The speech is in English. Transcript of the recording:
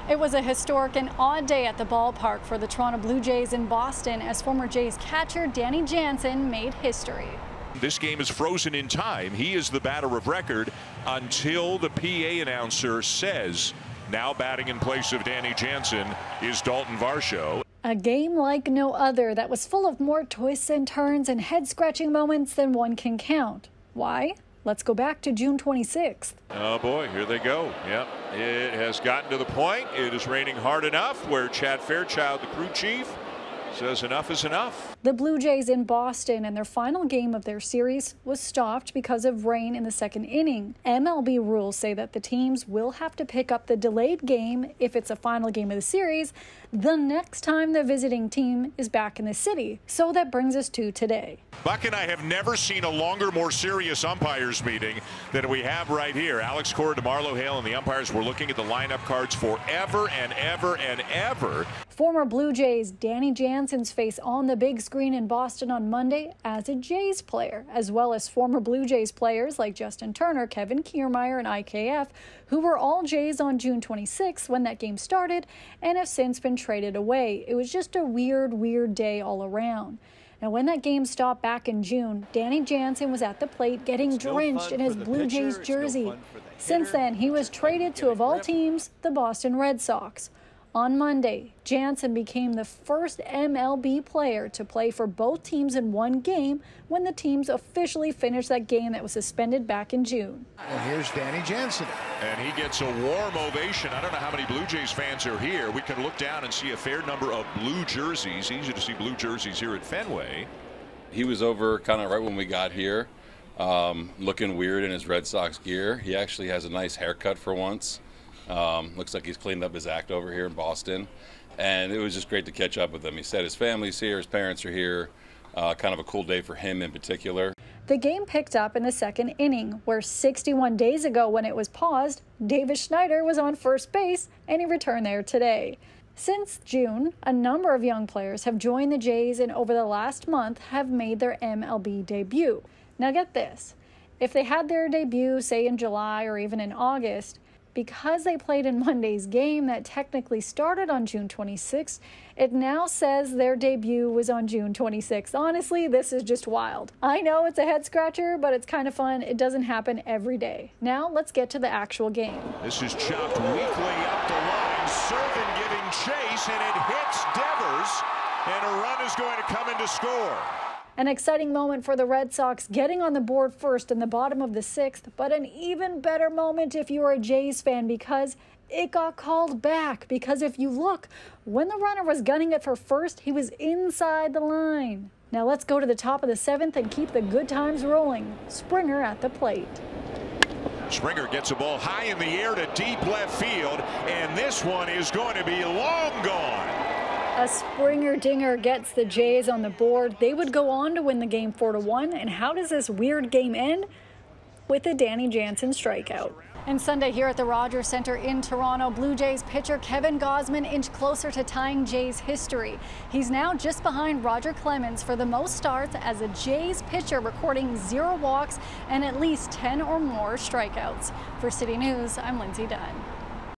It was a historic and odd day at the ballpark for the Toronto Blue Jays in Boston as former Jays catcher Danny Jansen made history. This game is frozen in time. He is the batter of record until the PA announcer says now batting in place of Danny Jansen is Dalton Varsho. A game like no other that was full of more twists and turns and head-scratching moments than one can count. Why? Let's go back to June 26th. Oh boy, here they go. Yep, it has gotten to the point. It is raining hard enough where Chad Fairchild, the crew chief, says enough is enough. The Blue Jays in Boston and their final game of their series was stopped because of rain in the second inning. MLB rules say that the teams will have to pick up the delayed game if it's a final game of the series the next time the visiting team is back in the city. So that brings us to today. Buck and I have never seen a longer, more serious umpires meeting than we have right here. Alex Cora, DeMarlo Hale, and the umpires were looking at the lineup cards forever and ever and ever. Former Blue Jays Danny Jansen's face on the big screen in Boston on Monday as a Jays player, as well as former Blue Jays players like Justin Turner, Kevin Kiermaier, and IKF, who were all Jays on June 26th when that game started and have since been traded away. It was just a weird day all around. Now, when that game stopped back in June, Danny Jansen was at the plate getting drenched in his Blue Jays jersey. Since then, he was traded to, of all teams, the Boston Red Sox. On Monday, Jansen became the first MLB player to play for both teams in one game when the teams officially finished that game that was suspended back in June. And here's Danny Jansen. And he gets a warm ovation. I don't know how many Blue Jays fans are here. We can look down and see a fair number of blue jerseys. Easy to see blue jerseys here at Fenway. He was over kind of right when we got here, looking weird in his Red Sox gear. He actually has a nice haircut for once. Looks like he's cleaned up his act over here in Boston, and it was just great to catch up with him. He said his family's here, his parents are here, kind of a cool day for him in particular. The game picked up in the second inning, where 61 days ago when it was paused, Davis Schneider was on first base, and he returned there today. Since June, a number of young players have joined the Jays and over the last month have made their MLB debut. Now get this, if they had their debut, say in July or even in August, because they played in Monday's game that technically started on June 26th, it now says their debut was on June 26th. Honestly, this is just wild. I know it's a head-scratcher, but it's kind of fun. It doesn't happen every day. Now, let's get to the actual game. This is chopped weakly up the line. Servin giving chase, and it hits Devers, and a run is going to come in to score. An exciting moment for the Red Sox getting on the board first in the bottom of the sixth, but an even better moment if you're a Jays fan because it got called back. Because if you look, when the runner was gunning it for first, he was inside the line. Now let's go to the top of the seventh and keep the good times rolling. Springer at the plate. Springer gets a ball high in the air to deep left field, and this one is going to be long gone. A Springer dinger gets the Jays on the board. They would go on to win the game 4-1. And how does this weird game end? With a Danny Jansen strikeout. And Sunday here at the Rogers Center in Toronto, Blue Jays pitcher Kevin Gausman inched closer to tying Jays history. He's now just behind Roger Clemens for the most starts as a Jays pitcher, recording 0 walks and at least 10 or more strikeouts. For City News, I'm Lindsay Dunn.